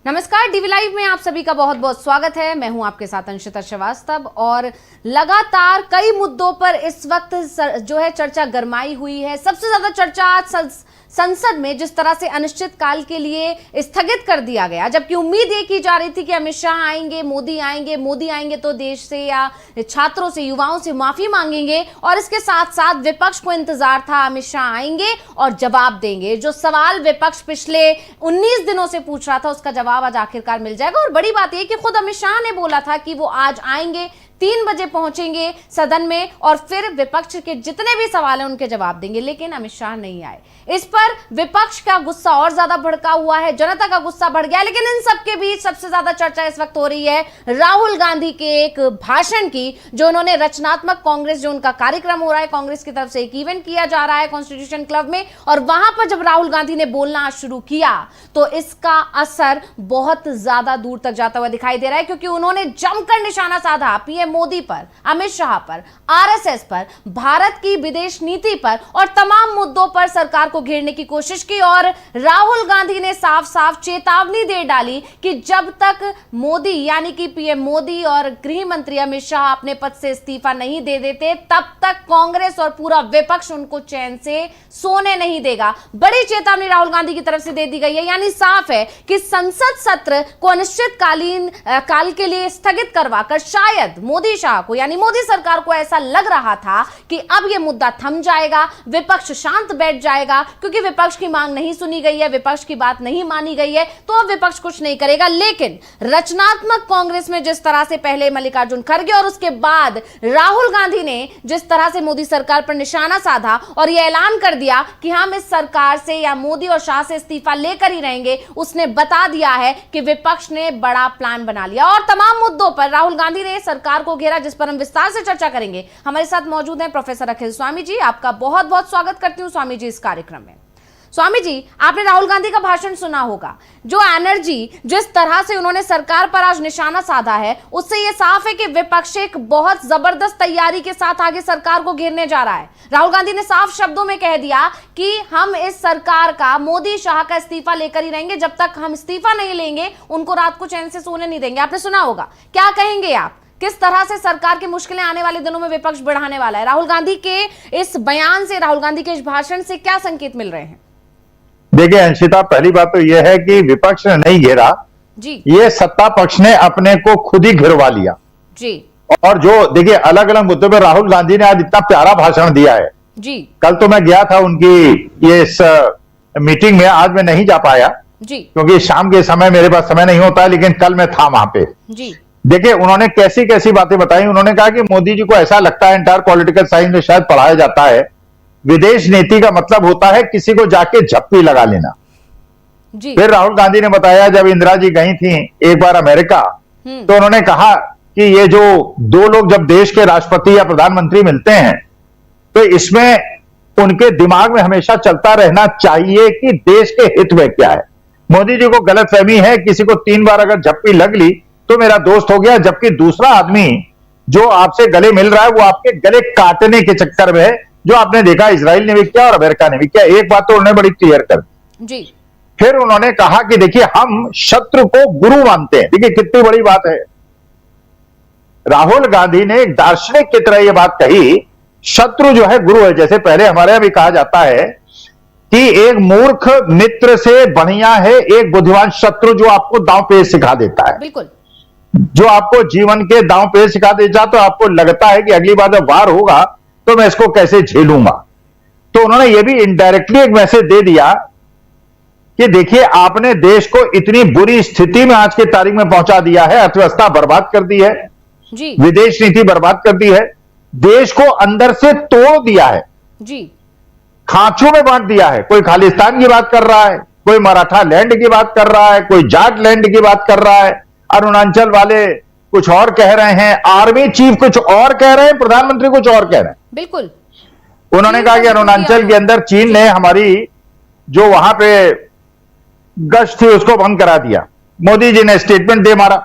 नमस्कार, DV live में आप सभी का बहुत बहुत स्वागत है। मैं हूं आपके साथ अंशिता श्रीवास्तव और लगातार कई मुद्दों पर इस वक्त जो है चर्चा गरमाई हुई है। सबसे ज्यादा चर्चा आज संसद में जिस तरह से अनिश्चित काल के लिए स्थगित कर दिया गया, जबकि उम्मीद ये की जा रही थी कि अमित शाह आएंगे, मोदी आएंगे तो देश से या छात्रों से, युवाओं से माफी मांगेंगे और इसके साथ साथ विपक्ष को इंतजार था अमित शाह आएंगे और जवाब देंगे। जो सवाल विपक्ष पिछले 19 दिनों से पूछ रहा था उसका जवाब आज आखिरकार मिल जाएगा। और बड़ी बात यह कि खुद अमित शाह ने बोला था कि वो आज आएंगे, 3 बजे पहुंचेंगे सदन में और फिर विपक्ष के जितने भी सवाल हैं उनके जवाब देंगे, लेकिन अमित शाह नहीं आए। इस पर विपक्ष का गुस्सा और ज्यादा भड़का हुआ है, जनता का गुस्सा बढ़ गया। लेकिन इन सबके बीच सबसे ज्यादा चर्चा इस वक्त हो रही है राहुल गांधी के एक भाषण की, जो उन्होंने रचनात्मक कांग्रेस, जो उनका कार्यक्रम हो रहा है, कांग्रेस की तरफ से एक इवेंट किया जा रहा है कॉन्स्टिट्यूशन क्लब में, और वहां पर जब राहुल गांधी ने बोलना शुरू किया तो इसका असर बहुत ज्यादा दूर तक जाता हुआ दिखाई दे रहा है, क्योंकि उन्होंने जमकर निशाना साधा पीएम मोदी पर, अमित शाह पर, आरएसएस पर, भारत की विदेश नीति पर और तमाम मुद्दों पर सरकार को घेरने की कोशिश की। और राहुल गांधी ने साफ साफ चेतावनी दे डाली कि जब तक मोदी यानी कि पीएम मोदी और गृह मंत्री अमित शाह अपने पद से इस्तीफा नहीं दे देते, तब तक कांग्रेस और पूरा विपक्ष उनको चैन से सोने नहीं देगा। बड़ी चेतावनी राहुल गांधी की तरफ से दे दी गई है। यानी साफ है कि संसद सत्र को अनिश्चितकालीन काल के लिए स्थगित करवाकर शायद मोदी शाह को, यानी मोदी सरकार को ऐसा लग रहा था कि अब यह मुद्दा थम जाएगा, विपक्ष शांत बैठ जाएगा, क्योंकि विपक्ष की मांग नहीं सुनी गई है, विपक्ष की बात नहीं मानी गई है, तो अब विपक्ष कुछ नहीं करेगा। लेकिन रचनात्मक कांग्रेस में जिस तरह से पहले मल्लिकार्जुन खड़गे और उसके बाद राहुल गांधी ने जिस तरह से मोदी सरकार पर निशाना साधा और यह ऐलान कर दिया कि हम इस सरकार से या मोदी और शाह से इस्तीफा लेकर ही रहेंगे, उसने बता दिया है कि विपक्ष ने बड़ा प्लान बना लिया। और तमाम मुद्दों पर राहुल गांधी ने सरकार को घेरा, जिस पर हम विस्तार से चर्चा करेंगे। हमारे साथ मौजूद हैं प्रोफेसर अखिल स्वामी जी। आपका बहुत बहुत स्वागत करती हूं स्वामी जी इस कार्यक्रम में। स्वामी जी, आपने राहुल गांधी का भाषण सुना होगा। जो एनर्जी, जिस तरह से उन्होंने सरकार पर आज निशाना साधा है, उससे यह साफ है कि विपक्ष एक बहुत जबरदस्त तैयारी के साथ आगे सरकार को घेरने जा रहा है। राहुल गांधी ने साफ शब्दों में कह दिया कि हम इस सरकार का, मोदी शाह का इस्तीफा लेकर ही रहेंगे। जब तक हम इस्तीफा नहीं लेंगे उनको रात को चैन से सोने नहीं देंगे। आपने सुना होगा। क्या कहेंगे आप, किस तरह से सरकार की मुश्किलें आने वाले दिनों में विपक्ष बढ़ाने वाला है? राहुल गांधी के इस बयान से, राहुल गांधी के इस भाषण से क्या संकेत मिल रहे हैं? देखिए अंशिता, पहली बात तो यह है कि विपक्ष ने नहीं घेरा जी, ये सत्ता पक्ष ने अपने को खुद ही घिरवा लिया जी। और जो देखिए अलग अलग मुद्दों पर राहुल गांधी ने आज इतना प्यारा भाषण दिया है जी। कल तो मैं गया था उनकी ये इस मीटिंग में, आज मैं नहीं जा पाया जी, क्योंकि शाम के समय मेरे पास समय नहीं होता, लेकिन कल मैं था वहां पे जी। देखिए उन्होंने कैसी कैसी बातें बताई। उन्होंने कहा कि मोदी जी को ऐसा लगता है, इंटायर पॉलिटिकल साइंस में शायद पढ़ाया जाता है, विदेश नीति का मतलब होता है किसी को जाके झप्पी लगा लेना जी। फिर राहुल गांधी ने बताया जब इंदिरा जी गई थी एक बार अमेरिका, तो उन्होंने कहा कि ये जो दो लोग जब देश के राष्ट्रपति या प्रधानमंत्री मिलते हैं तो इसमें उनके दिमाग में हमेशा चलता रहना चाहिए कि देश के हित में क्या है। मोदी जी को गलतफहमी है किसी को 3 बार अगर झप्पी लग ली तो मेरा दोस्त हो गया, जबकि दूसरा आदमी जो आपसे गले मिल रहा है वो आपके गले काटने के चक्कर में है, जो आपने देखा इजराइल ने भी किया और अमेरिका ने भी किया। एक बात तो उन्होंने बड़ी क्लियर कर जी। फिर उन्होंने कहा कि देखिए हम शत्रु को गुरु मानते हैं। देखिए कितनी बड़ी बात है। राहुल गांधी ने एक दार्शनिक की तरह यह बात कही, शत्रु जो है गुरु है। जैसे पहले हमारे यहां भी कहा जाता है कि एक मूर्ख मित्र से बढ़िया है एक बुद्धिमान शत्रु जो आपको दांव पेच सिखा देता है। बिल्कुल, जो आपको जीवन के दांव पेच सिखा देता, तो आपको लगता है कि अगली बार जब वार होगा तो मैं इसको कैसे झेलूंगा। तो उन्होंने ये भी इनडायरेक्टली एक मैसेज दे दिया कि देखिए आपने देश को इतनी बुरी स्थिति में आज की तारीख में पहुंचा दिया है, अर्थव्यवस्था बर्बाद कर दी है जी, विदेश नीति बर्बाद कर दी है, देश को अंदर से तोड़ दिया है जी, खांचों में बांट दिया है। कोई खालिस्तान की बात कर रहा है, कोई मराठा लैंड की बात कर रहा है, कोई जाट लैंड की बात कर रहा है, अरुणाचल वाले कुछ और कह रहे हैं, आर्मी चीफ कुछ और कह रहे हैं, प्रधानमंत्री कुछ और कह रहे हैं। बिल्कुल, उन्होंने कहा कि अरुणाचल के अंदर चीन ने हमारी जो वहां पे गश्त थी उसको भंग करा दिया। मोदी जी ने स्टेटमेंट दे मारा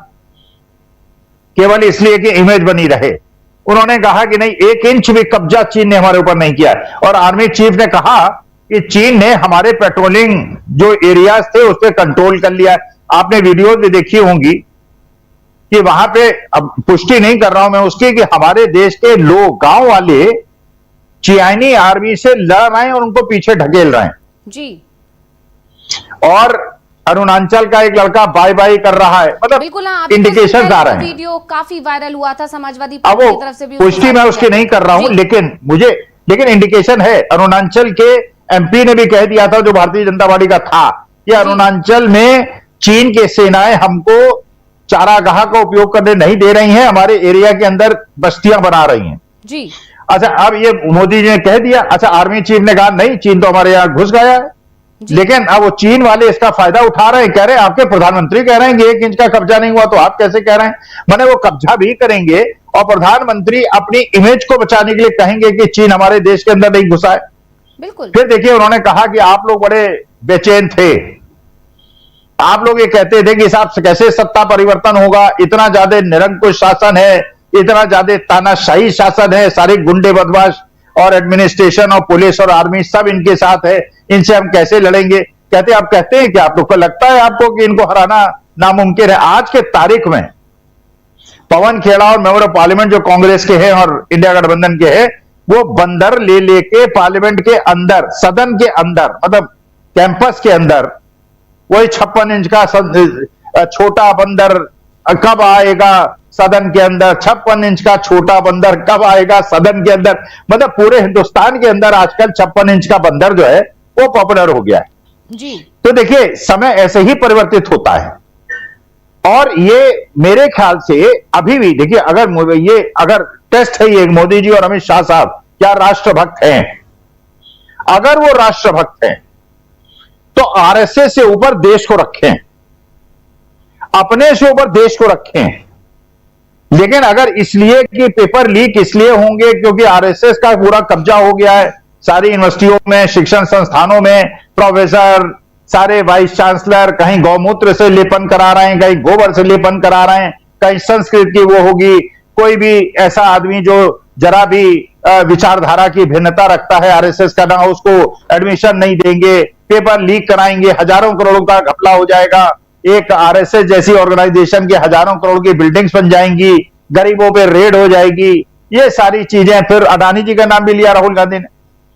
केवल इसलिए कि इमेज बनी रहे। उन्होंने कहा कि नहीं, 1 इंच भी कब्जा चीन ने हमारे ऊपर नहीं किया। और आर्मी चीफ ने कहा कि चीन ने हमारे पेट्रोलिंग जो एरियाज थे उस पर कंट्रोल कर लिया। आपने वीडियो भी देखी होंगी कि वहां पे, अब पुष्टि नहीं कर रहा हूं मैं उसकी, कि हमारे देश के लोग, गांव वाले चियानी आर्मी से लड़ रहे हैं और उनको पीछे ढकेल रहे हैं जी। और अरुणाचल का एक लड़का बाय बाय कर रहा है, मतलब बिल्कुल हाँ, इंडिकेशन आ रहे हैं। वीडियो काफी वायरल हुआ था समाजवादी अब पार्टी वो की तरफ से भी, पुष्टि मैं उसकी नहीं कर रहा हूं, लेकिन इंडिकेशन है। अरुणाचल के एमपी ने भी कह दिया था, जो भारतीय जनता पार्टी का था, कि अरुणाचल में चीन की सेनाएं हमको चारागाह का उपयोग करने नहीं दे रही हैं, हमारे एरिया के अंदर बस्तियां बना रही हैं जी। अच्छा, अब ये मोदी जी ने कह दिया। अच्छा, आर्मी चीफ ने कहा नहीं, चीन तो हमारे यहां घुस गया है। लेकिन अब वो चीन वाले इसका फायदा उठा रहे हैं, कह रहे हैं आपके प्रधानमंत्री कह रहे हैं कि 1 इंच का कब्जा नहीं हुआ, तो आप कैसे कह रहे हैं? माने वो कब्जा भी करेंगे और प्रधानमंत्री अपनी इमेज को बचाने के लिए कहेंगे कि चीन हमारे देश के अंदर नहीं घुसा है। बिल्कुल। फिर देखिए, उन्होंने कहा कि आप लोग बड़े बेचैन थे, आप लोग ये कहते थे कि साहब कैसे सत्ता परिवर्तन होगा, इतना ज्यादा निरंकुश शासन है, इतना ज्यादा तानाशाही शासन है, सारे गुंडे बदमाश और एडमिनिस्ट्रेशन और पुलिस और आर्मी सब इनके साथ है, इनसे हम कैसे लड़ेंगे? कहते आप कहते हैं कि आप लोग को लगता है आपको कि इनको हराना नामुमकिन है। आज के तारीख में पवन खेड़ा और मेंबर ऑफ पार्लियामेंट जो कांग्रेस के हैं और इंडिया गठबंधन के हैं, वो बंदर ले लेके पार्लियामेंट के अंदर, सदन के अंदर, मतलब कैंपस के अंदर, वही 56 इंच का छोटा बंदर कब आएगा सदन के अंदर, 56 इंच का छोटा बंदर कब आएगा सदन के अंदर। मतलब पूरे हिंदुस्तान के अंदर आजकल 56 इंच का बंदर जो है वो पॉपुलर हो गया है जी। तो देखिए, समय ऐसे ही परिवर्तित होता है और ये मेरे ख्याल से अभी भी देखिए, अगर टेस्ट है ये, मोदी जी और अमित शाह साहब क्या राष्ट्रभक्त हैं? अगर वो राष्ट्रभक्त हैं तो आरएसएस से ऊपर देश को रखें, अपने से ऊपर देश को रखें। लेकिन अगर इसलिए कि पेपर लीक इसलिए होंगे क्योंकि आरएसएस का पूरा कब्जा हो गया है सारी यूनिवर्सिटियों में, शिक्षण संस्थानों में, प्रोफेसर, सारे वाइस चांसलर कहीं गौमूत्र से लेपन करा रहे हैं, कहीं गोबर से लेपन करा रहे हैं, कहीं संस्कृत की वो होगी, कोई भी ऐसा आदमी जो जरा भी विचारधारा की भिन्नता रखता है आरएसएस का, ना उसको एडमिशन नहीं देंगे, पेपर लीक कराएंगे, हजारों करोड़ों का घपला हो जाएगा, एक आरएसएस जैसी ऑर्गेनाइजेशन के हजारों करोड़ की बिल्डिंग्स बन जाएंगी, गरीबों पे रेड हो जाएगी, ये सारी चीजें। फिर अडानी जी का नाम भी लिया राहुल गांधी ने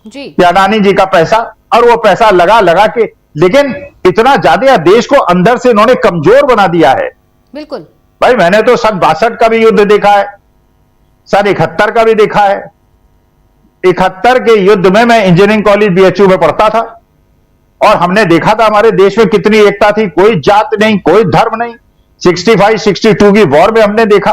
जी, कि अडानी जी का पैसा, और वो पैसा लगा के, लेकिन इतना ज्यादा देश को अंदर से इन्होंने कमजोर बना दिया है। बिल्कुल भाई, मैंने तो सन 62 का भी युद्ध देखा है, सन 71 का भी देखा है। 71 के युद्ध में मैं इंजीनियरिंग कॉलेज बीएचयू में पढ़ता था और हमने देखा था हमारे देश में कितनी एकता थी, कोई जात नहीं, कोई धर्म नहीं। 65-62 की वॉर में हमने देखा,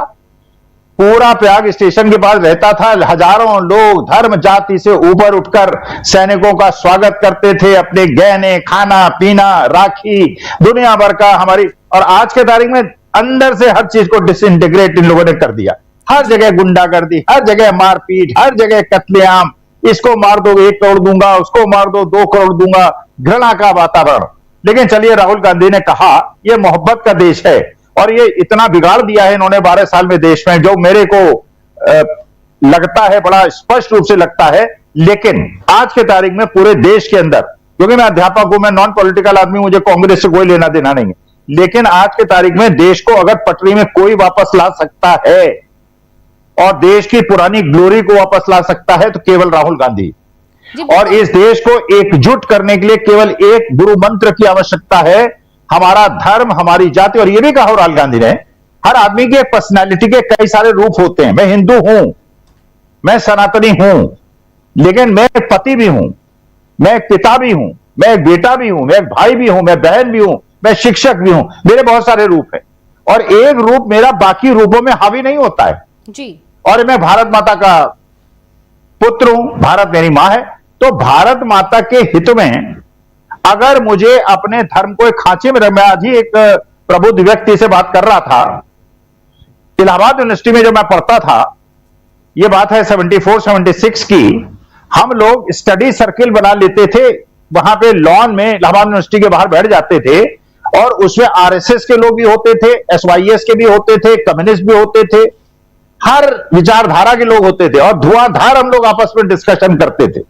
पूरा प्रयाग स्टेशन के पास रहता था, हजारों लोग धर्म जाति से ऊपर उठकर सैनिकों का स्वागत करते थे, अपने गहने, खाना पीना, राखी, दुनिया भर का हमारी। और आज के तारीख में अंदर से हर चीज को डिसइंटीग्रेट इन लोगों ने कर दिया, हर जगह गुंडागर्दी, हर जगह मारपीट, हर जगह कत्लेआम, इसको मार दो 1 करोड़ दूंगा, उसको मार दो 2 करोड़ दूंगा, घृणा का वातावरण। लेकिन चलिए, राहुल गांधी ने कहा यह मोहब्बत का देश है और ये इतना बिगाड़ दिया है इन्होंने 12 साल में देश में, जो मेरे को लगता है, बड़ा स्पष्ट रूप से लगता है। लेकिन आज के तारीख में पूरे देश के अंदर, क्योंकि मैं अध्यापक हूं, मैं नॉन पॉलिटिकल आदमी, मुझे कांग्रेस से कोई लेना देना नहीं है, लेकिन आज के तारीख में देश को अगर पटरी में कोई वापस ला सकता है और देश की पुरानी ग्लोरी को वापस ला सकता है तो केवल राहुल गांधी। और इस देश को एकजुट करने के लिए केवल एक गुरु मंत्र की आवश्यकता है, हमारा धर्म, हमारी जाति। और यह भी कहा राहुल गांधी ने, हर आदमी के पर्सनालिटी के कई सारे रूप होते हैं। मैं हिंदू हूं, मैं सनातनी हूं, लेकिन मैं एक पति भी हूं, मैं एक पिता भी हूं, मैं एक बेटा भी हूं, मैं एक भाई भी हूं, मैं बहन भी हूं, मैं शिक्षक भी हूं। मेरे बहुत सारे रूप हैं और एक रूप मेरा बाकी रूपों में हावी नहीं होता है जी। और मैं भारत माता का पुत्र हूं, भारत मेरी मां है, तो भारत माता के हित में अगर मुझे अपने धर्म को एक खांचे में, मैं आज ही एक प्रबुद्ध व्यक्ति से बात कर रहा था, इलाहाबाद यूनिवर्सिटी में जब मैं पढ़ता था, यह बात है 74-76 की, हम लोग स्टडी सर्किल बना लेते थे, वहां पे लॉन में इलाहाबाद यूनिवर्सिटी के बाहर बैठ जाते थे और उसमें आरएसएस के लोग भी होते थे, एसवाईएस के भी होते थे, कम्युनिस्ट भी होते थे, हर विचारधारा के लोग होते थे और धुआंधार हम लोग आपस में डिस्कशन करते थे,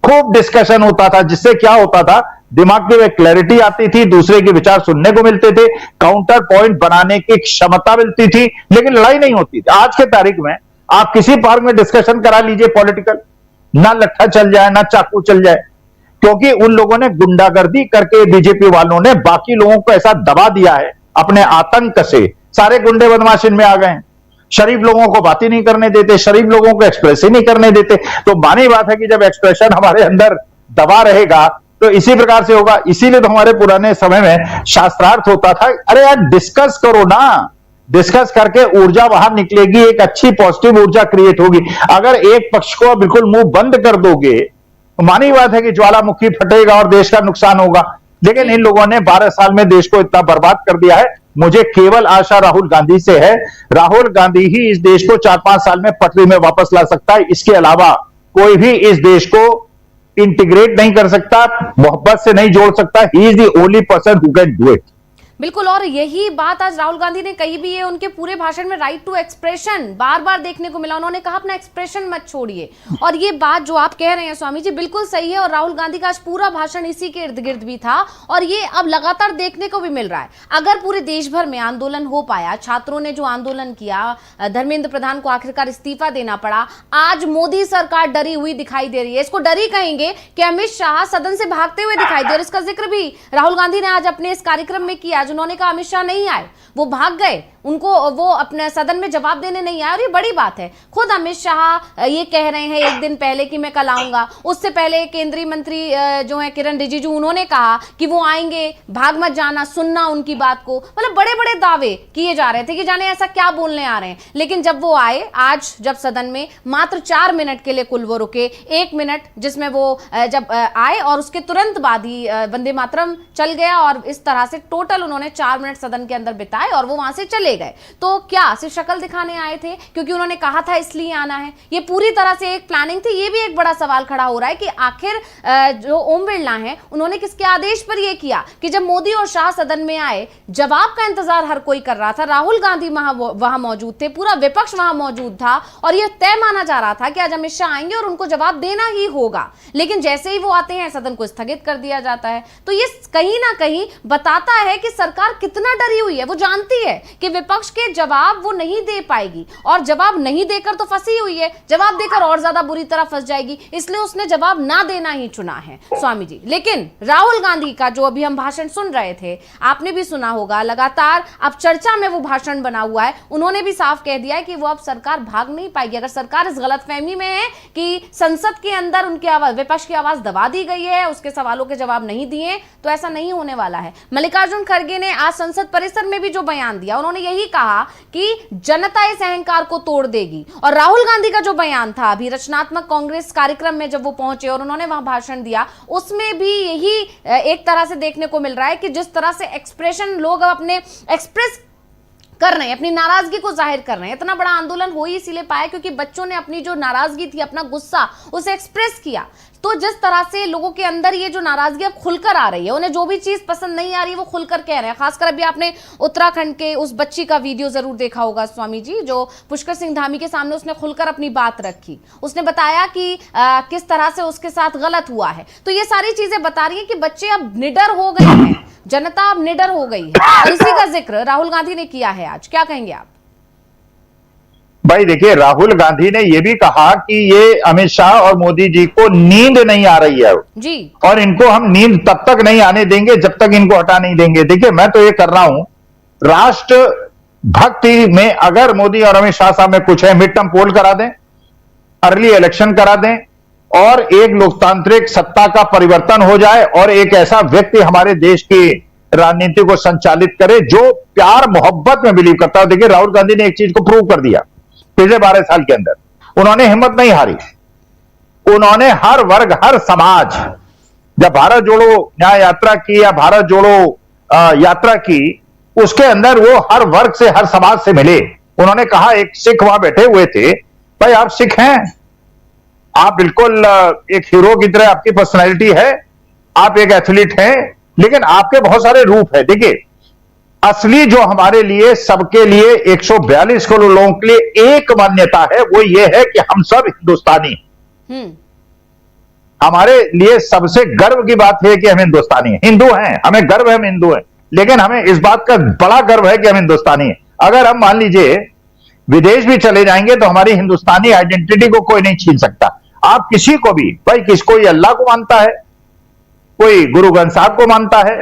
खूब डिस्कशन होता था, जिससे क्या होता था, दिमाग की में क्लैरिटी आती थी, दूसरे के विचार सुनने को मिलते थे, काउंटर पॉइंट बनाने की क्षमता मिलती थी, लेकिन लड़ाई नहीं होती थी। आज के तारीख में आप किसी पार्क में डिस्कशन करा लीजिए पॉलिटिकल, ना लट्ठा चल जाए ना चाकू चल जाए, क्योंकि उन लोगों ने गुंडागर्दी करके, बीजेपी वालों ने बाकी लोगों को ऐसा दबा दिया है अपने आतंक से, सारे गुंडे बदमाश इनमें आ गए हैं। शरीफ लोगों को बात ही नहीं करने देते, शरीफ लोगों को एक्सप्रेस ही नहीं करने देते। तो मानी बात है कि जब एक्सप्रेशन हमारे अंदर दबा रहेगा तो इसी प्रकार से होगा। इसीलिए तो हमारे पुराने समय में शास्त्रार्थ होता था, अरे यार डिस्कस करो ना, डिस्कस करके ऊर्जा बाहर निकलेगी, एक अच्छी पॉजिटिव ऊर्जा क्रिएट होगी। अगर एक पक्ष को बिल्कुल मुंह बंद कर दोगे तो मानी बात है कि ज्वालामुखी फटेगा और देश का नुकसान होगा। लेकिन इन लोगों ने 12 साल में देश को इतना बर्बाद कर दिया है। मुझे केवल आशा राहुल गांधी से है, राहुल गांधी ही इस देश को 4-5 साल में पटरी में वापस ला सकता है। इसके अलावा कोई भी इस देश को इंटीग्रेट नहीं कर सकता, मोहब्बत से नहीं जोड़ सकता। He is the only person who can do it. बिल्कुल, और यही बात आज राहुल गांधी ने कही भी है उनके पूरे भाषण में। राइट टू एक्सप्रेशन बार बार देखने को मिला, उन्होंने कहा अपना एक्सप्रेशन मत छोड़िए। और ये बात जो आप कह रहे हैं स्वामी जी बिल्कुल सही है, और राहुल गांधी का आज पूरा भाषण इसी के इर्द गिर्द भी था, और ये अब लगातार देखने को भी मिल रहा है। अगर पूरे देश भर में आंदोलन हो पाया, छात्रों ने जो आंदोलन किया, धर्मेंद्र प्रधान को आखिरकार इस्तीफा देना पड़ा, आज मोदी सरकार डरी हुई दिखाई दे रही है। इसको डरी कहेंगे कि अमित शाह सदन से भागते हुए दिखाई दे, और इसका जिक्र भी राहुल गांधी ने आज अपने इस कार्यक्रम में किया। उन्होंने कहा अमित शाह नहीं आए, वो भाग गए, उनको वो अपने सदन में जवाब देने नहीं आए, और ये बड़ी बात है। खुद अमित शाह ये कह रहे हैं एक दिन पहले कि मैं कल आऊंगा। उससे पहले केंद्रीय मंत्री जो है किरण रिजिजू, उन्होंने कहा कि वो आएंगे, भाग मत जाना, सुनना उनकी बात को। मतलब बड़े बड़े दावे किए जा रहे थे कि जाने ऐसा क्या बोलने आ रहे हैं। लेकिन जब वो आए, आज जब सदन में मात्र 4 मिनट के लिए कुल वो रुके, 1 मिनट जिसमें वो जब आए और उसके तुरंत बाद ही वंदे मातरम चल गया, और इस तरह से टोटल उन्होंने 4 मिनट सदन के अंदर बिताए और वो वहां से चले गए। तो क्या सिर्फ शक्ल दिखाने आए थे क्योंकि उन्होंने कहा था इसलिए आना है? ये पूरी तरह से एक प्लानिंग थी। ये भी एक बड़ा सवाल खड़ा हो रहा है कि आखिर जो ओम बिरला हैं उन्होंने किसके आदेश पर यह किया कि जब मोदी और शाह सदन में आए, जवाब का इंतजार हर कोई कर रहा था, राहुल गांधी वहां मौजूद थे, पूरा विपक्ष वहां मौजूद था, और यह तय माना जा रहा था कि आज अमित शाह आएंगे और उनको जवाब देना ही होगा। लेकिन जैसे ही वो आते हैं सदन को स्थगित कर दिया जाता है। तो ये कहीं ना कहीं बताता है कि सरकार कितना डरी हुई है। वो जानती है कि विपक्ष के जवाब वो नहीं दे पाएगी, और जवाब नहीं देकर तो फंसी हुई है, जवाब देकर और ज्यादा बुरी तरह फंस जाएगी, इसलिए उसने जवाब ना देना ही चुना है स्वामी जी। लेकिन राहुल गांधी का जो अभी हम भाषण सुन रहे थे, आपने भी सुना होगा, लगातार अब चर्चा में वो भाषण बना हुआ है। उन्होंने भी साफ कह दिया है कि वो अब सरकार भाग नहीं पाएगी। अगर सरकार इस गलतफहमी में है कि संसद के अंदर उनकी आवाज, विपक्ष की आवाज दबा दी गई है, उसके सवालों के जवाब नहीं दिए, तो ऐसा नहीं होने वाला है। मल्लिकार्जुन खड़गे ने आज संसद परिसर में भी जो बयान दिया, उन्होंने यही कहा कि जनता इस अहंकार को तोड़ देगी। और राहुल गांधी का जो बयान था अभी रचनात्मक कांग्रेस कार्यक्रम में जब वो पहुंचे और उन्होंने वहां भाषण दिया, उसमें भी यही एक तरह से देखने को मिल रहा है कि जिस तरह से एक्सप्रेशन लोग अपने एक्सप्रेस कर रहे हैं, अपनी नाराजगी को जाहिर कर रहे हैं। इतना बड़ा आंदोलन हो ही इसीलिए पाया क्योंकि बच्चों ने अपनी जो नाराजगी थी, अपना गुस्सा, उसे एक्सप्रेस किया। तो जिस तरह से लोगों के अंदर ये जो नाराजगी अब खुलकर आ रही है, उन्हें जो भी चीज पसंद नहीं आ रही है वो खुलकर कह रहे हैं। खासकर अभी आपने उत्तराखंड के उस बच्ची का वीडियो जरूर देखा होगा स्वामी जी, जो पुष्कर सिंह धामी के सामने उसने खुलकर अपनी बात रखी। उसने बताया कि किस तरह से उसके साथ गलत हुआ है। तो ये सारी चीजें बता रही है कि बच्चे अब निडर हो गए हैं, जनता अब निडर हो गई है, और इसी का जिक्र राहुल गांधी ने किया है आज। क्या कहेंगे आप? भाई देखिए, राहुल गांधी ने यह भी कहा कि ये अमित शाह और मोदी जी को नींद नहीं आ रही है जी, और इनको हम नींद तब तक नहीं आने देंगे जब तक इनको हटा नहीं देंगे। देखिए, मैं तो ये कर रहा हूं, राष्ट्र भक्ति में अगर मोदी और अमित शाह साहब में कुछ है, मिड टर्म पोल करा दें, अर्ली इलेक्शन करा दें, और एक लोकतांत्रिक सत्ता का परिवर्तन हो जाए, और एक ऐसा व्यक्ति हमारे देश की राजनीति को संचालित करे जो प्यार मोहब्बत में बिलीव करता है। देखिए, राहुल गांधी ने एक चीज को प्रूव कर दिया पिछले 12 साल के अंदर, उन्होंने हिम्मत नहीं हारी। उन्होंने हर वर्ग, हर समाज, जब भारत जोड़ो न्याय यात्रा की या भारत जोड़ो यात्रा की, उसके अंदर वो हर वर्ग से, हर समाज से मिले। उन्होंने कहा, एक सिख वहां बैठे हुए थे, भाई आप सिख हैं, आप बिल्कुल एक हीरो की तरह आपकी पर्सनैलिटी है, आप एक एथलीट हैं, लेकिन आपके बहुत सारे रूप है। देखिए, असली जो हमारे लिए, सबके लिए, 142 करोड़ लोगों के लिए एक मान्यता है, वो ये है कि हम सब हिंदुस्तानी। हमारे लिए सबसे गर्व की बात है कि हम हिंदुस्तानी हैं, हिंदू हैं, हमें गर्व है हम हिंदू हैं, लेकिन हमें इस बात का बड़ा गर्व है कि हम हिंदुस्तानी हैं। अगर हम मान लीजिए विदेश भी चले जाएंगे तो हमारी हिंदुस्तानी आइडेंटिटी को कोई नहीं छीन सकता। आप किसी को भी, भाई कोई अल्लाह को मानता है, कोई गुरु ग्रंथ साहब को मानता है,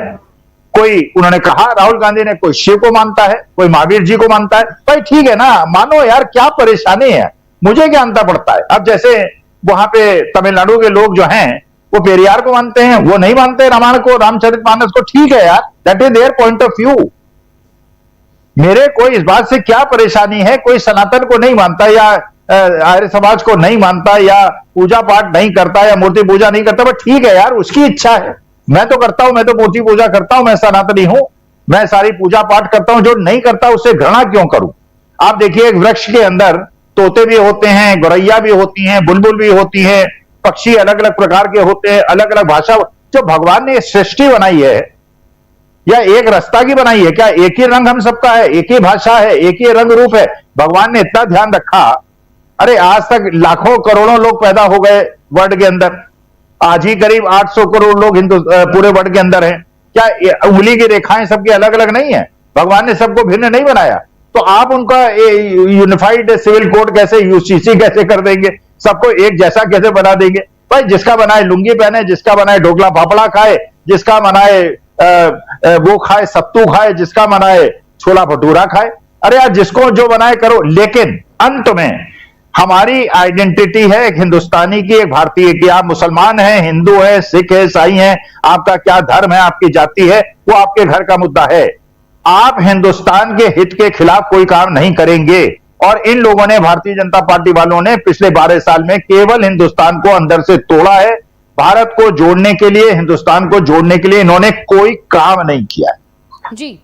कोई, उन्होंने कहा राहुल गांधी ने, कोई शिव को मानता है, कोई महावीर जी को मानता है, भाई ठीक है ना, मानो यार, क्या परेशानी है, मुझे क्या अंतर पड़ता है। अब जैसे वहां पे तमिलनाडु के लोग जो हैं वो पेरियार को मानते हैं, वो नहीं मानते रामायण को, रामचरितमानस को, ठीक है यार, that is their point of view. मेरे कोई इस बात से क्या परेशानी है, कोई सनातन को नहीं मानता या आर्य समाज को नहीं मानता या पूजा पाठ नहीं करता या मूर्ति पूजा नहीं करता, बट ठीक है यार, उसकी इच्छा है। मैं तो करता हूं, मैं तो मूर्ति पूजा करता हूं, मैं सनातनी हूं, मैं सारी पूजा पाठ करता हूं। जो नहीं करता उससे घृणा क्यों करूं। आप देखिए, एक वृक्ष के अंदर तोते भी होते हैं, गौरैया भी होती हैं, बुलबुल भी होती हैं, पक्षी अलग अलग प्रकार के होते हैं, अलग अलग भाषा। जो भगवान ने सृष्टि बनाई है या एक रास्ता की बनाई है, क्या एक ही रंग हम सबका है, एक ही भाषा है, एक ही रंग रूप है? भगवान ने इतना ध्यान रखा। अरे आज तक लाखों करोड़ों लोग पैदा हो गए वर्ल्ड के अंदर, आज ही करीब 800 करोड़ लोग पूरे वर्ल्ड के अंदर हैं। क्या उंगली की रेखाएं सबकी अलग अलग नहीं है? भगवान ने सबको भिन्न नहीं बनाया। तो आप उनका यूनिफाइड सिविल कोड कैसे, यूसीसी कैसे कर देंगे, सबको एक जैसा कैसे बना देंगे? भाई जिसका बनाए लुंगी पहने, जिसका बनाए ढोकला फाफड़ा खाए, जिसका बनाए वो खाए, सत्तू खाए, जिसका बनाए छोला भटूरा खाए। अरे यार, जिसको जो बनाए करो, लेकिन अंत में हमारी आइडेंटिटी है एक हिंदुस्तानी की, एक भारतीय की। आप मुसलमान हैं, हिंदू है, सिख है, ईसाई हैं, आपका क्या धर्म है, आपकी जाति है, वो आपके घर का मुद्दा है। आप हिंदुस्तान के हित के खिलाफ कोई काम नहीं करेंगे। और इन लोगों ने, भारतीय जनता पार्टी वालों ने पिछले 12 साल में केवल हिंदुस्तान को अंदर से तोड़ा है। भारत को जोड़ने के लिए, हिंदुस्तान को जोड़ने के लिए इन्होंने कोई काम नहीं किया है। जी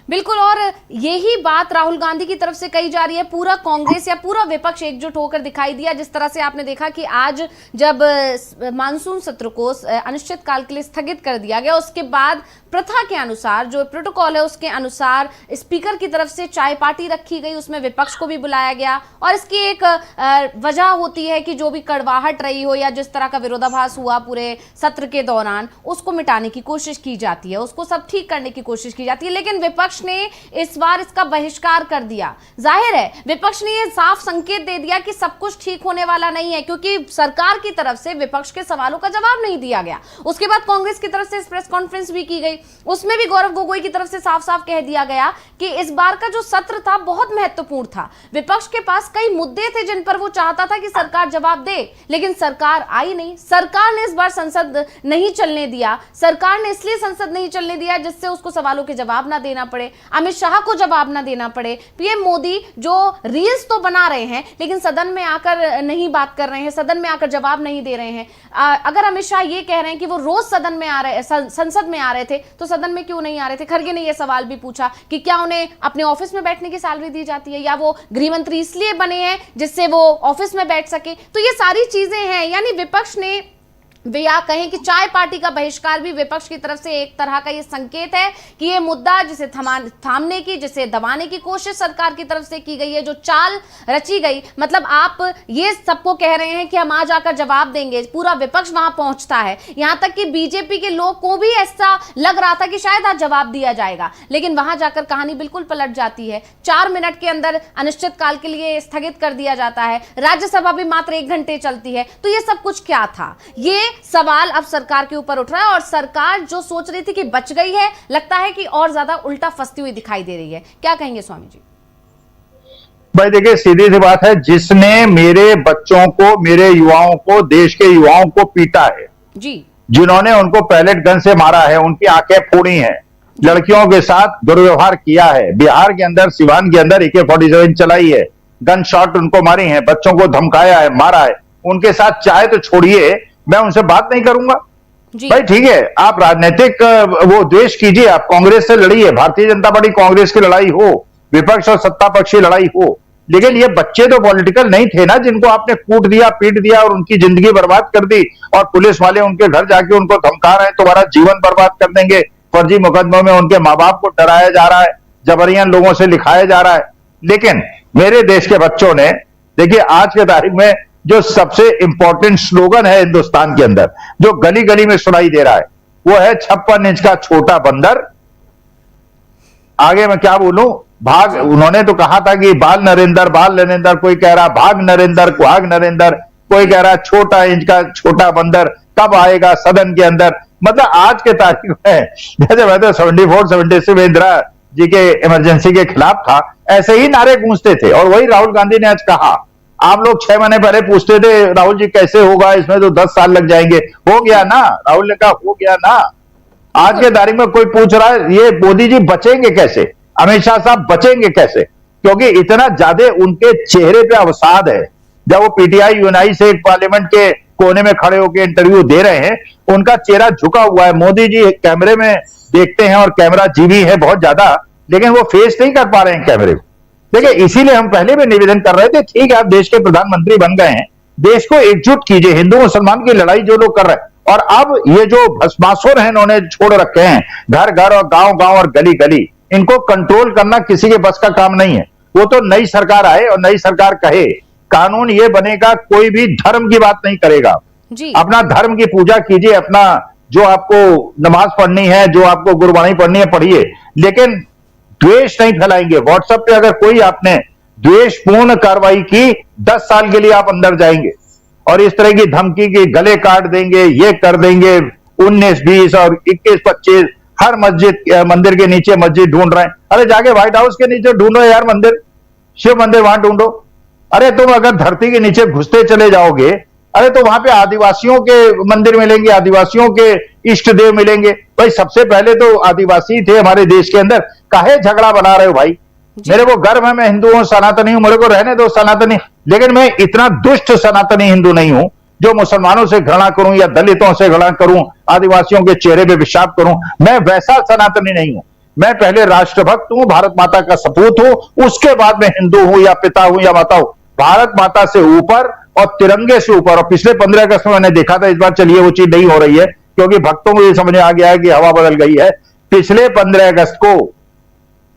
बिल्कुल, और यही बात राहुल गांधी की तरफ से कही जा रही है। पूरा कांग्रेस या पूरा विपक्ष एकजुट होकर दिखाई दिया। जिस तरह से आपने देखा कि आज जब मानसून सत्र को अनिश्चित काल के लिए स्थगित कर दिया गया, उसके बाद प्रथा के अनुसार, जो प्रोटोकॉल है उसके अनुसार, स्पीकर की तरफ से चाय पार्टी रखी गई, उसमें विपक्ष को भी बुलाया गया। और इसकी एक वजह होती है कि जो भी कड़वाहट रही हो या जिस तरह का विरोधाभास हुआ पूरे सत्र के दौरान, उसको मिटाने की कोशिश की जाती है, उसको सब ठीक करने की कोशिश की जाती है। लेकिन विपक्ष ने इस बार इसका बहिष्कार कर दिया। जाहिर है विपक्ष ने यह साफ संकेत दे दिया कि सब कुछ ठीक होने वाला नहीं है, क्योंकि सरकार की तरफ से विपक्ष के सवालों का जवाब नहीं दिया गया। उसके बाद कांग्रेस की तरफ से प्रेस कॉन्फ्रेंस भी की गई, उसमें भी गौरव गोगोई की तरफ से साफ साफ कह दिया गया कि इस बार का जो सत्र था बहुत महत्वपूर्ण था। विपक्ष के पास कई मुद्दे थे जिन पर वो चाहता था कि सरकार जवाब दे, लेकिन सरकार आई नहीं। सरकार ने इस बार संसद नहीं चलने दिया। सरकार ने इसलिए संसद नहीं चलने दिया जिससे उसको सवालों के जवाब ना देना पड़े, अमित शाह को जवाब ना देना पड़े। पीएम मोदी जो रील्स तो बना रहे हैं लेकिन सदन में आकर नहीं बात कर रहे हैं, सदन में आकर जवाब नहीं दे रहे हैं। अगर अमित शाह ये कह रहे हैं कि वो रोज सदन में आ रहे, संसद में आ रहे थे, तो सदन में क्यों नहीं आ रहे थे? खरगे ने यह सवाल भी पूछा कि क्या उन्हें अपने ऑफिस में बैठने की सैलरी दी जाती है, या वो गृह मंत्री इसलिए बने हैं जिससे वो ऑफिस में बैठ सके? तो ये सारी चीजें हैं। यानी विपक्ष ने, या कहें कि चाय पार्टी का बहिष्कार भी विपक्ष की तरफ से एक तरह का ये संकेत है कि ये मुद्दा जिसे थामने की, जिसे दबाने की कोशिश सरकार की तरफ से की गई है, जो चाल रची गई, मतलब आप ये सबको कह रहे हैं कि हम आज आकर जवाब देंगे, पूरा विपक्ष वहां पहुंचता है। यहां तक कि बीजेपी के लोग को भी ऐसा लग रहा था कि शायद आज जवाब दिया जाएगा, लेकिन वहां जाकर कहानी बिल्कुल पलट जाती है। 4 मिनट के अंदर अनिश्चित काल के लिए स्थगित कर दिया जाता है। राज्यसभा भी मात्र 1 घंटे चलती है। तो ये सब कुछ क्या था? ये सवाल अब सरकार के ऊपर उठ रहा है, और सरकार जो सोच रही थी कि बच गई है, लगता है कि और ज्यादा उल्टा फंसती हुई दिखाई दे रही है। क्या कहेंगे स्वामी जी? भाई देखिए, सीधी सी बात है, जिसने मेरे बच्चों को, मेरे युवाओं को, देश के युवाओं को पीटा है जी, जिन्होंने उनको पैलेट गन से मारा है, उनकी आंखें फोड़ी हैं, लड़कियों के साथ दुर्व्यवहार किया है, बिहार के अंदर, सिवान के अंदर AK-47 चलाई है, गन शॉट उनको मारी है, बच्चों को धमकाया है, मारा है, उनके साथ चाहे तो छोड़िए, मैं उनसे बात नहीं करूंगा। भाई ठीक है, आप राजनीतिक वो द्वेष कीजिए, आप कांग्रेस से लड़िए, भारतीय जनता पार्टी कांग्रेस की लड़ाई हो, विपक्ष और सत्ता पक्ष की लड़ाई हो, लेकिन ये बच्चे तो पॉलिटिकल नहीं थे ना, जिनको आपने कूट दिया, पीट दिया और उनकी जिंदगी बर्बाद कर दी, और पुलिस वाले उनके घर जाके उनको धमका रहे हैं, तुम्हारा जीवन बर्बाद कर देंगे। फर्जी मुकदमों में उनके माँ बाप को डराया जा रहा है, जबरियन लोगों से लिखाया जा रहा है। लेकिन मेरे देश के बच्चों ने, देखिए आज के तारीख में जो सबसे इंपॉर्टेंट स्लोगन है हिंदुस्तान के अंदर, जो गली गली में सुनाई दे रहा है, वो है 56 इंच का छोटा बंदर। आगे मैं क्या बोलूं, भाग, उन्होंने तो कहा था कि बाल नरेंद्र, कोई कह रहा भाग नरेंद्र, कोई कह रहा छोटा इंच का छोटा बंदर कब आएगा सदन के अंदर। मतलब आज के तारीख में, जैसे मैं तो 74-76 में इंदिरा जी के इमरजेंसी के खिलाफ था, ऐसे ही नारे गूंजते थे। और वही राहुल गांधी ने आज कहा, आप लोग 6 महीने पहले पूछते थे राहुल जी कैसे होगा, इसमें तो 10 साल लग जाएंगे, हो गया ना, राहुल ने कहा हो गया ना। आज के तारीख में कोई पूछ रहा है ये मोदी जी बचेंगे कैसे, अमित शाह साहब बचेंगे कैसे, क्योंकि इतना ज्यादा उनके चेहरे पे अवसाद है। जब वो पीटीआई यूनाई से एक पार्लियामेंट के कोने में खड़े होकर इंटरव्यू दे रहे हैं, उनका चेहरा झुका हुआ है। मोदी जी कैमरे में देखते हैं और कैमरा जीवी है बहुत ज्यादा, लेकिन वो फेस नहीं कर पा रहे हैं कैमरे को। देखिए, इसीलिए हम पहले भी निवेदन कर रहे थे, ठीक है आप देश के प्रधानमंत्री बन गए हैं, देश को एकजुट कीजिए, हिंदू मुसलमान की लड़ाई जो लोग कर रहे हैं। और अब ये जो भस्मासुर हैं इन्होंने छोड़ रखे हैं, घर घर और गांव गांव और गली गली, इनको कंट्रोल करना किसी के बस का काम नहीं है। वो तो नई सरकार आए और नई सरकार कहे कानून ये बनेगा, कोई भी धर्म की बात नहीं करेगा जी। अपना धर्म की पूजा कीजिए, अपना जो आपको नमाज पढ़नी है, जो आपको गुरबानी पढ़नी है पढ़िए, लेकिन द्वेष नहीं फैलाएंगे। व्हाट्सएप पे अगर कोई आपने द्वेषपूर्ण कार्रवाई की, 10 साल के लिए आप अंदर जाएंगे। और इस तरह की धमकी की गले काट देंगे, ये कर देंगे, 19, 20 और 21, 25 हर मंदिर के नीचे मस्जिद ढूंढ रहे हैं। अरे जाके व्हाइट हाउस के नीचे ढूंढो यार मंदिर, शिव मंदिर वहां ढूंढो। अरे तुम अगर धरती के नीचे घुसते चले जाओगे, अरे तो वहां पे आदिवासियों के मंदिर मिलेंगे, आदिवासियों के इष्ट देव मिलेंगे। भाई सबसे पहले तो आदिवासी थे हमारे देश के अंदर, काहे झगड़ा बना रहे हो भाई। मेरे को गर्व है, मैं हिंदू हूं, सनातनी हूं, मेरे को रहने दो सनातनी, लेकिन मैं इतना दुष्ट सनातनी हिंदू नहीं हूं जो मुसलमानों से घृणा करूं या दलितों से घृणा करूं, आदिवासियों के चेहरे पे पेशाब करूं। मैं वैसा सनातनी नहीं हूं। मैं पहले राष्ट्रभक्त हूं, भारत माता का सपूत हूं, उसके बाद में हिंदू हूं या पिता हूं या माता हूं। भारत माता से ऊपर और तिरंगे से ऊपर। और पिछले 15 अगस्त में मैंने देखा था, इस बार चलिए वो चीज नहीं हो रही है क्योंकि भक्तों को ये समझ में आ गया है कि हवा बदल गई है। पिछले 15 अगस्त को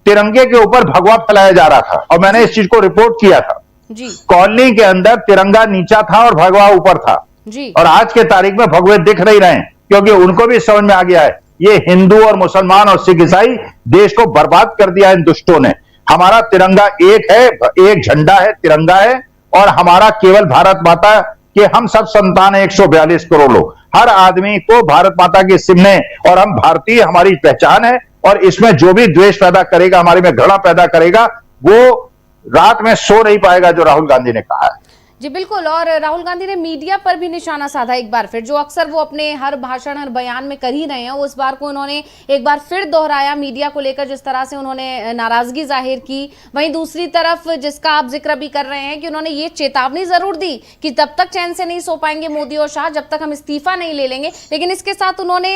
तिरंगे के ऊपर भगवा फैलाया जा रहा था और मैंने इस चीज को रिपोर्ट किया था जी। कॉलोनी के अंदर तिरंगा नीचा था और भगवा ऊपर था जी। और आज के तारीख में भगवे दिख नहीं रहे हैं क्योंकि उनको भी समझ में आ गया है ये हिंदू और मुसलमान और सिख ईसाई देश को बर्बाद कर दिया इन दुष्टों ने। हमारा तिरंगा एक है, एक झंडा है, तिरंगा है, और हमारा केवल भारत माता के हम सब संतान है 142 करोड़ लोग। हर आदमी को भारत माता की सिमने और हम भारतीय हमारी पहचान है। और इसमें जो भी द्वेष पैदा करेगा, हमारे में घृणा पैदा करेगा, वो रात में सो नहीं पाएगा, जो राहुल गांधी ने कहा है। जी बिल्कुल। और राहुल गांधी ने मीडिया पर भी निशाना साधा एक बार फिर, जो अक्सर वो अपने हर भाषण हर बयान में कर ही रहे हैं, उस बार को उन्होंने एक बार फिर दोहराया मीडिया को लेकर, जिस तरह से उन्होंने नाराजगी जाहिर की। वहीं दूसरी तरफ जिसका आप जिक्र भी कर रहे हैं कि उन्होंने ये चेतावनी जरूर दी कि तब तक चैन से नहीं सो पाएंगे मोदी और शाह जब तक हम इस्तीफा नहीं ले लेंगे। लेकिन इसके साथ उन्होंने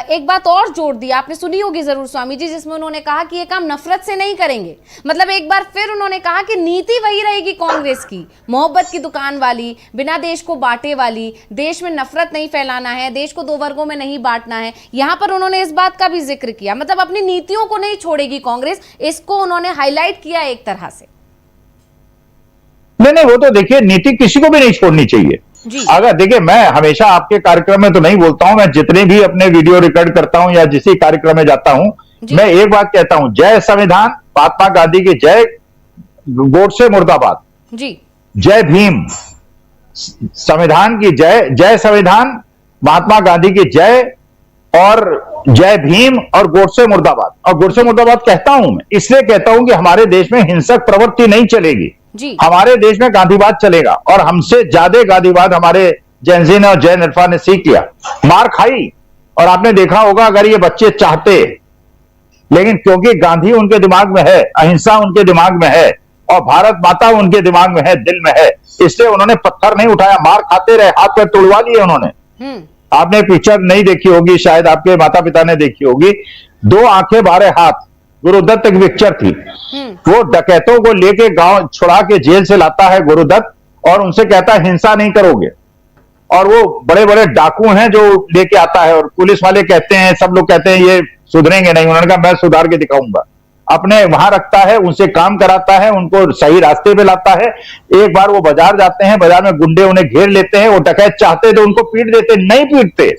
एक बात और जोड़ दी, आपने सुनी होगी जरूर स्वामी जी, जिसमें उन्होंने कहा कि ये काम नफरत से नहीं करेंगे। मतलब एक बार फिर उन्होंने कहा कि नीति वही रहेगी कांग्रेस की, मोहब्बत की दुकान वाली, बिना देश को बांटे वाली, देश में नफरत नहीं फैलाना है, देश को दो वर्गों में नहीं बांटना है। यहां पर उन्होंने इस बात का भी जिक्र किया, मतलब अपनी नीतियों को नहीं छोड़ेगी कांग्रेस, इसको उन्होंने हाईलाइट किया एक तरह से। नहीं, वो तो देखिए नीति किसी को भी नहीं छोड़नी चाहिए जी। अगर देखिए, मैं हमेशा आपके कार्यक्रम में तो नहीं बोलता हूं, मैं जितने भी अपने वीडियो रिकॉर्ड करता हूं या जिस कार्यक्रम में जाता हूं, मैं एक बात कहता हूं, जय संविधान, महात्मा गांधी की जय, गोडसे मुर्दाबाद जी, जय भीम, संविधान की जय, जय संविधान, महात्मा गांधी की जय, और जय भीम, और गोडसे मुर्दाबाद। और गोडसे मुर्दाबाद कहता हूं मैं इसलिए कहता हूं कि हमारे देश में हिंसक प्रवृत्ति नहीं चलेगी जी। हमारे देश में गांधीवाद चलेगा, और हमसे ज्यादा गांधीवाद हमारे जैन ने और जैन इरफान ने सीख लिया, मार खाई। और आपने देखा होगा, अगर ये बच्चे चाहते, लेकिन क्योंकि गांधी उनके दिमाग में है, अहिंसा उनके दिमाग में है, और भारत माता उनके दिमाग में है, दिल में है, इसलिए उन्होंने पत्थर नहीं उठाया, मार खाते रहे, हाथ पैर तोड़वा लिए उन्होंने। आपने पिक्चर नहीं देखी होगी, शायद आपके माता पिता ने देखी होगी, 2 आंखें बारे हाथ, गुरुदत्त की पिक्चर थी। वो डकैतों को लेके गांव छुड़ा के जेल से लाता है गुरुदत्त, और उनसे कहता है हिंसा नहीं करोगे। और वो बड़े बड़े डाकू हैं जो लेके आता है, और पुलिस वाले कहते हैं, सब लोग कहते हैं ये सुधरेंगे नहीं। उन्होंने कहा मैं सुधार के दिखाऊंगा। अपने वहां रखता है, उनसे काम कराता है, उनको सही रास्ते पे लाता है। एक बार वो बाजार जाते हैं, बाजार में गुंडे उन्हें घेर लेते हैं, वो डकैत चाहते तो उनको पीट देते, नहीं पीटते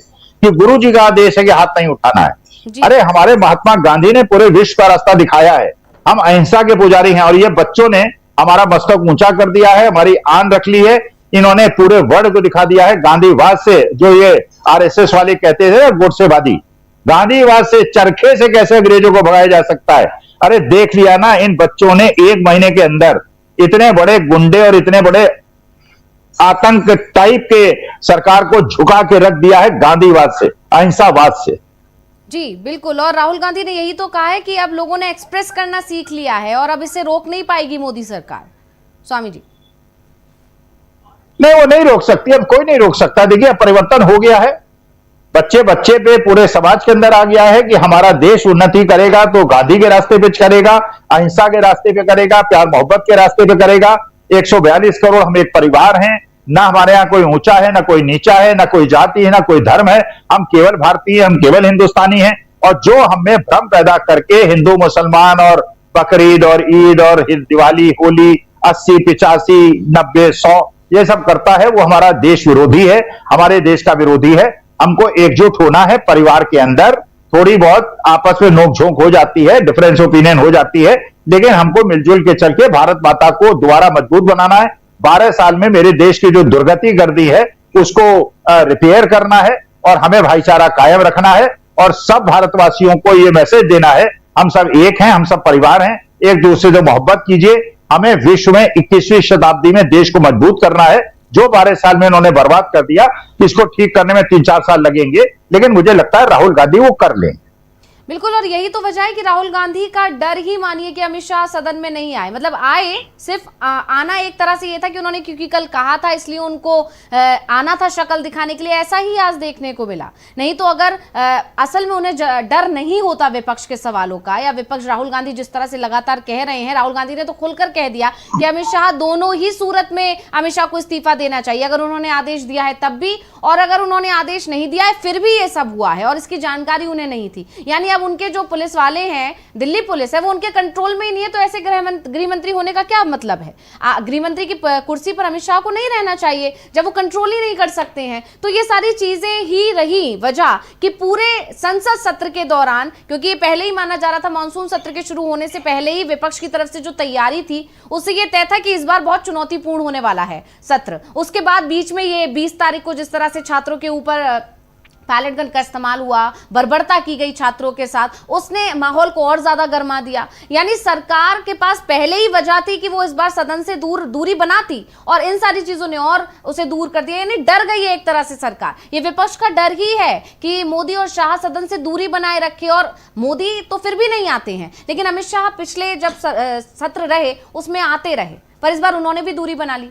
कि गुरु जी का आदेश है कि हाथ नहीं उठाना है। अरे हमारे महात्मा गांधी ने पूरे विश्व का रास्ता दिखाया है। हम अहिंसा के पुजारी हैं और ये बच्चों ने हमारा मस्तक ऊंचा कर दिया है, हमारी आन रख ली है। इन्होंने पूरे वर्ल्ड को दिखा दिया है गांधीवाद से, जो ये आरएसएस वाले कहते थे गोडसेवादी, गांधीवाद से चरखे से कैसे अंग्रेजों को भगाया जा सकता है। अरे देख लिया ना, इन बच्चों ने 1 महीने के अंदर इतने बड़े गुंडे और इतने बड़े आतंक टाइप के सरकार को झुका के रख दिया है गांधीवाद से, अहिंसावाद से। जी बिल्कुल, और राहुल गांधी ने यही तो कहा है कि अब लोगों ने एक्सप्रेस करना सीख लिया है और अब इसे रोक नहीं पाएगी मोदी सरकार। स्वामी जी नहीं, वो नहीं रोक सकती, अब कोई नहीं रोक सकता। देखिए अब परिवर्तन हो गया है, बच्चे बच्चे पे पूरे समाज के अंदर आ गया है कि हमारा देश उन्नति करेगा तो गांधी के रास्ते पे करेगा, अहिंसा के रास्ते पे करेगा, प्यार मोहब्बत के रास्ते पे करेगा। 142 करोड़ हम एक परिवार हैं, ना हमारे यहाँ कोई ऊंचा है, ना कोई नीचा है, ना कोई जाति है, ना कोई धर्म है। हम केवल भारतीय, हम केवल हिंदुस्तानी हैं। और जो हमें भ्रम पैदा करके हिंदू मुसलमान और बकरीद और ईद और दिवाली होली 80 85 90 100 ये सब करता है, वो हमारा देश विरोधी है, हमारे देश का विरोधी है। हमको एकजुट होना है, परिवार के अंदर थोड़ी बहुत आपस में नोकझोंक हो जाती है, डिफरेंस ओपिनियन हो जाती है, लेकिन हमको मिलजुल के चल के भारत माता को दोबारा मजबूत बनाना है। 12 साल में मेरे देश की जो दुर्गति कर दी है उसको रिपेयर करना है और हमें भाईचारा कायम रखना है और सब भारतवासियों को ये मैसेज देना है, हम सब एक हैं, हम सब परिवार हैं, एक दूसरे से मोहब्बत कीजिए। हमें विश्व में 21वीं शताब्दी में देश को मजबूत करना है। जो 12 साल में इन्होंने बर्बाद कर दिया, इसको ठीक करने में 3-4 साल लगेंगे, लेकिन मुझे लगता है राहुल गांधी वो कर लें। बिल्कुल, और यही तो वजह है कि राहुल गांधी का डर ही मानिए कि अमित शाह सदन में नहीं आए। मतलब आए, सिर्फ आना एक तरह से ये था कि उन्होंने क्योंकि कल कहा था इसलिए उनको आना था शक्ल दिखाने के लिए, ऐसा ही आज देखने को मिला। नहीं तो अगर असल में उन्हें डर नहीं होता विपक्ष के सवालों का, या विपक्ष राहुल गांधी जिस तरह से लगातार कह रहे हैं, राहुल गांधी ने तो खुलकर कह दिया कि अमित शाह दोनों ही सूरत में अमित शाह को इस्तीफा देना चाहिए, अगर उन्होंने आदेश दिया है तब भी और अगर उन्होंने आदेश नहीं दिया है फिर भी ये सब हुआ है और इसकी जानकारी उन्हें नहीं थी। यानी अब उनके जो पुलिस वाले हैं, दिल्ली पुलिस है, वो उनके कंट्रोल में ही नहीं है, तो ऐसे गृह मंत्री होने का क्या मतलब है? गृह मंत्री की कुर्सी पर अमित शाह को नहीं रहना चाहिए जब वो कंट्रोल ही नहीं कर सकते हैं। तो ये सारी चीजें ही रही वजह कि पूरे संसद सत्र के दौरान, क्योंकि ये पहले ही माना जा रहा था, मानसून सत्र के शुरू होने से पहले ही विपक्ष की तरफ से जो तैयारी थी उससे ये तय था कि इस बार बहुत चुनौतीपूर्ण होने वाला है सत्र। उसके बाद बीच में ये 20 तारीख को जिस तरह से छात्रों के ऊपर पैलेट गन का इस्तेमाल हुआ, बर्बरता की गई छात्रों के साथ, उसने माहौल को और ज्यादा गर्मा दिया। यानी सरकार के पास पहले ही वजह थी कि वो इस बार सदन से दूरी बनाती और इन सारी चीजों ने और उसे दूर कर दिया। यानी डर गई है एक तरह से सरकार। ये विपक्ष का डर ही है कि मोदी और शाह सदन से दूरी बनाए रखे, और मोदी तो फिर भी नहीं आते हैं, लेकिन अमित शाह पिछले जब सत्र रहे उसमें आते रहे, पर इस बार उन्होंने भी दूरी बना ली।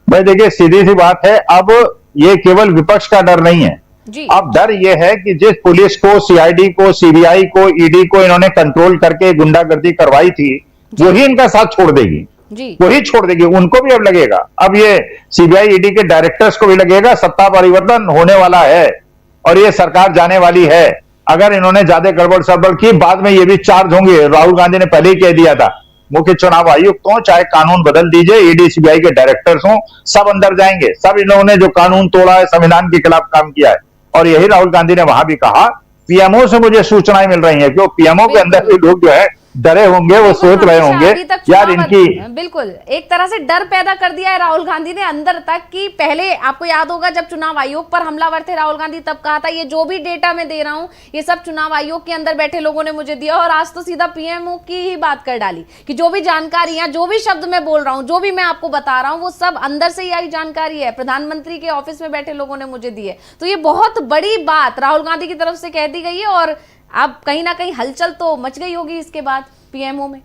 भाई देखिए, सीधी सी बात है, अब ये केवल विपक्ष का डर नहीं है जी। अब डर ये है कि जिस पुलिस को, सीआईडी को, सीबीआई को, ईडी को इन्होंने कंट्रोल करके गुंडागर्दी करवाई थी, वही इनका साथ छोड़ देगी जी। वही छोड़ देगी। उनको भी अब लगेगा, अब ये सीबीआई ईडी के डायरेक्टर्स को भी लगेगा सत्ता परिवर्तन होने वाला है और ये सरकार जाने वाली है। अगर इन्होंने ज्यादा गड़बड़ सड़बड़ की, बाद में ये भी चार्ज होंगे। राहुल गांधी ने पहले ही कह दिया था, मुख्य चुनाव आयुक्त हो चाहे कानून बदल दीजिए, ईडी सीबीआई के डायरेक्टर्स हो, सब अंदर जाएंगे। सब इन्होंने जो कानून तोड़ा है, संविधान के खिलाफ काम किया है। और यही राहुल गांधी ने वहां भी कहा, पीएमओ से मुझे सूचनाएं मिल रही हैं, क्यों पीएमओ के अंदर भी लोग जो है डरे होंगे, वो सोच रहे होंगे यार इनकी। बिल्कुल एक तरह से डर पैदा कर दिया है राहुल गांधी ने अंदर तक कि पहले आपको याद होगा जब चुनाव आयोग पर हमलावर थे राहुल गांधी, तब कहा था ये जो भी डेटा मैं दे रहा हूं ये सब चुनाव आयोग के अंदर बैठे लोगों ने मुझे दिया। और आज तो सीधा पीएमओ की ही बात कर डाली कि जो भी जानकारियां, जो भी शब्द मैं बोल रहा हूं, जो भी मैं आपको बता रहा हूं, वो सब अंदर से ही आई जानकारी है, प्रधानमंत्री के ऑफिस में बैठे लोगों ने मुझे दी है। तो ये बहुत बड़ी बात राहुल गांधी की तरफ से कह दी गई है और अब कहीं ना कहीं हलचल तो मच गई होगी इसके बाद पीएमओ में।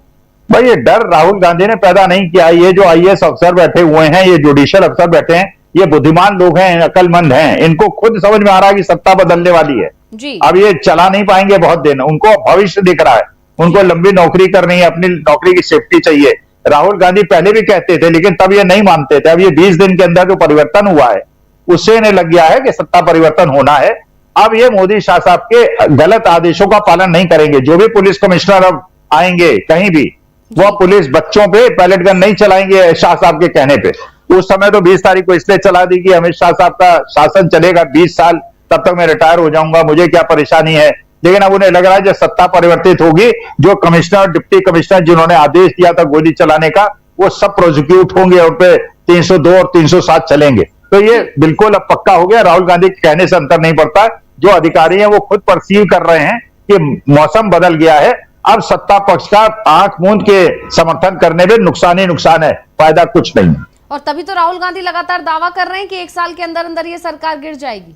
भाई ये डर राहुल गांधी ने पैदा नहीं किया। ये जो आईएएस अफसर बैठे हुए हैं, ये जुडिशियल अफसर बैठे हैं, ये बुद्धिमान लोग हैं, अकलमंद हैं, इनको खुद समझ में आ रहा है कि सत्ता बदलने वाली है जी। अब ये चला नहीं पाएंगे बहुत दिन, उनको भविष्य दिख रहा है, उनको लंबी नौकरी करनी है, अपनी नौकरी की सेफ्टी चाहिए। राहुल गांधी पहले भी कहते थे लेकिन तब ये नहीं मानते थे। अब ये 20 दिन के अंदर जो परिवर्तन हुआ है उससे इन्हें लग गया है कि सत्ता परिवर्तन होना है अब ये मोदी शाह साहब के गलत आदेशों का पालन नहीं करेंगे। जो भी पुलिस कमिश्नर अब आएंगे कहीं भी, वो पुलिस बच्चों पे पैलेट गन नहीं चलाएंगे शाह साहब के कहने पे। उस समय तो 20 तारीख को इसलिए चला दी कि अमित शाह साहब का शासन चलेगा 20 साल, तब तक मैं रिटायर हो जाऊंगा, मुझे क्या परेशानी है। लेकिन अब उन्हें लग रहा है जब सत्ता परिवर्तित होगी, जो कमिश्नर डिप्टी कमिश्नर जिन्होंने आदेश दिया था गोली चलाने का, वो सब प्रोसिक्यूट होंगे और पे 302 और 307 चलेंगे। तो ये बिल्कुल अब पक्का हो गया। राहुल गांधी के कहने से अंतर नहीं पड़ता। जो अधिकारी हैं वो खुद परसीव कर रहे हैं कि मौसम बदल गया है। अब सत्ता पक्ष का आंख मूंद के समर्थन करने में नुकसान ही नुकसान है, फायदा कुछ नहीं। और तभी तो राहुल गांधी लगातार दावा कर रहे हैं कि 1 साल के अंदर अंदर ये सरकार गिर जाएगी।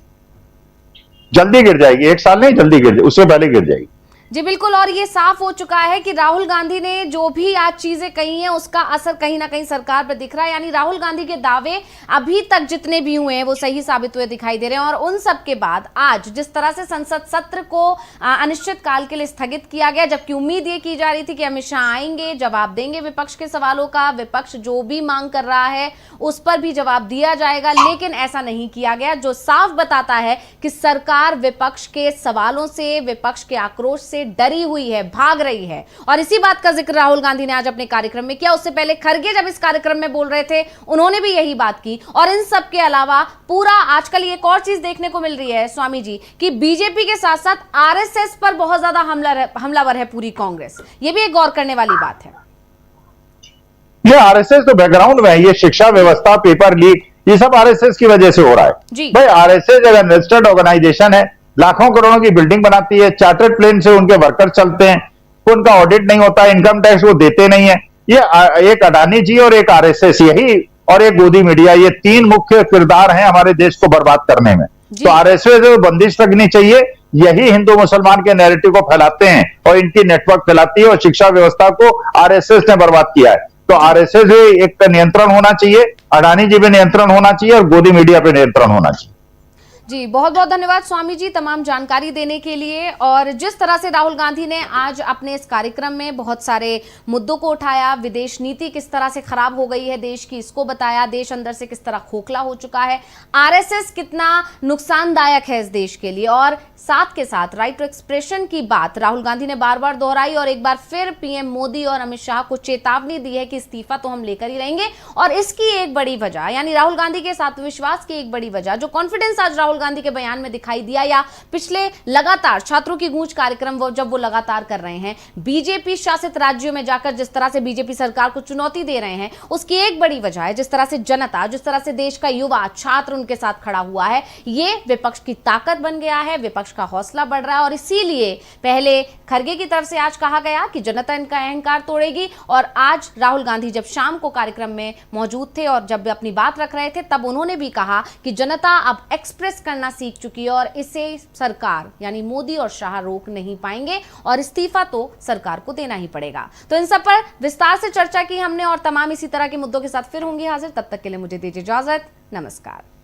जल्दी गिर जाएगी, 1 साल नहीं, जल्दी गिर जाएगी, उससे पहले गिर जाएगी। जी बिल्कुल। और ये साफ हो चुका है कि राहुल गांधी ने जो भी आज चीजें कही हैं उसका असर कहीं ना कहीं सरकार पर दिख रहा है। यानी राहुल गांधी के दावे अभी तक जितने भी हुए हैं वो सही साबित हुए दिखाई दे रहे हैं। और उन सब के बाद आज जिस तरह से संसद सत्र को अनिश्चित काल के लिए स्थगित किया गया, जबकि उम्मीद ये की जा रही थी कि अमित शाह आएंगे, जवाब देंगे विपक्ष के सवालों का, विपक्ष जो भी मांग कर रहा है उस पर भी जवाब दिया जाएगा, लेकिन ऐसा नहीं किया गया, जो साफ बताता है कि सरकार विपक्ष के सवालों से, विपक्ष के आक्रोश से डरी हुई है, भाग रही है। और इसी बात का जिक्र राहुल गांधी ने आज अपने कार्यक्रम में किया। उससे पहले खरगे जब इस कार्यक्रम में बोल रहे थे उन्होंने भी यही बात की। और इन सब के अलावा पूरा आजकल एक और चीज देखने को मिल रही है स्वामी जी कि बीजेपी के साथ साथ आरएसएस पर बहुत ज्यादा हमलावर है पूरी कांग्रेस। ये भी एक गौर करने वाली बात है। ये आरएसएस तो बैकग्राउंड में है, ये शिक्षा व्यवस्था, पेपर लीक, ये सब आरएसएस की वजह से हो रहा है। भाई आरएसएस एक रजिस्टर्ड ऑर्गेनाइजेशन है, लाखों करोड़ों की बिल्डिंग बनाती है, चार्टर्ड प्लेन से उनके वर्कर चलते हैं, उनका ऑडिट नहीं होता, इनकम टैक्स वो देते नहीं है। ये एक अडानी जी और एक आरएसएस यही और एक गोदी मीडिया, ये 3 मुख्य किरदार हैं हमारे देश को बर्बाद करने में। तो आरएसएस को बंदिश लगनी चाहिए। यही हिंदू मुसलमान के नैरेटिव को फैलाते हैं और इनकी नेटवर्क फैलाती है और शिक्षा व्यवस्था को आरएसएस ने बर्बाद किया है। तो आरएसएस पे एक नियंत्रण होना चाहिए, अडानी जी पे नियंत्रण होना चाहिए और गोदी मीडिया पे नियंत्रण होना चाहिए। जी बहुत बहुत धन्यवाद स्वामी जी तमाम जानकारी देने के लिए। और जिस तरह से राहुल गांधी ने आज अपने इस कार्यक्रम में बहुत सारे मुद्दों को उठाया, विदेश नीति किस तरह से खराब हो गई है देश की, इसको बताया, देश अंदर से किस तरह खोखला हो चुका है, आरएसएस कितना नुकसानदायक है इस देश के लिए, और साथ के साथ राइट टू एक्सप्रेशन की बात राहुल गांधी ने बार बार दोहराई। और एक बार फिर पीएम मोदी और अमित शाह को चेतावनी दी है कि इस्तीफा तो हम लेकर ही रहेंगे। और इसकी एक बड़ी वजह, यानी राहुल गांधी के साथ विश्वास की एक बड़ी वजह, जो कॉन्फिडेंस आज राहुल गांधी के बयान में दिखाई दिया, या पिछले लगातार छात्रों की गूंज कार्यक्रम जब वो लगातार कर रहे हैं, बीजेपी शासित राज्यों में जाकर जिस तरह से बीजेपी सरकार को चुनौती दे रहे हैं, उसकी एक बड़ी वजह है जिस तरह से जनता, जिस तरह से देश का युवा छात्र उनके साथ खड़ा हुआ है। ये विपक्ष की ताकत बन गया है, विपक्ष का हौसला बढ़ रहा है। और इसीलिए पहले खरगे की तरफ से आज कहा गया कि जनता इनका अहंकार तोड़ेगी, और आज राहुल गांधी जब शाम को कार्यक्रम में मौजूद थे और जब अपनी बात रख रहे थे तब उन्होंने भी कहा कि जनता अब एक्सप्रेस करना सीख चुकी है और इसे सरकार यानी मोदी और शाह रोक नहीं पाएंगे और इस्तीफा तो सरकार को देना ही पड़ेगा। तो इन सब पर विस्तार से चर्चा की हमने और तमाम इसी तरह के मुद्दों के साथ फिर होंगे हाजिर। तब तक के लिए मुझे दीजिए इजाजत। नमस्कार।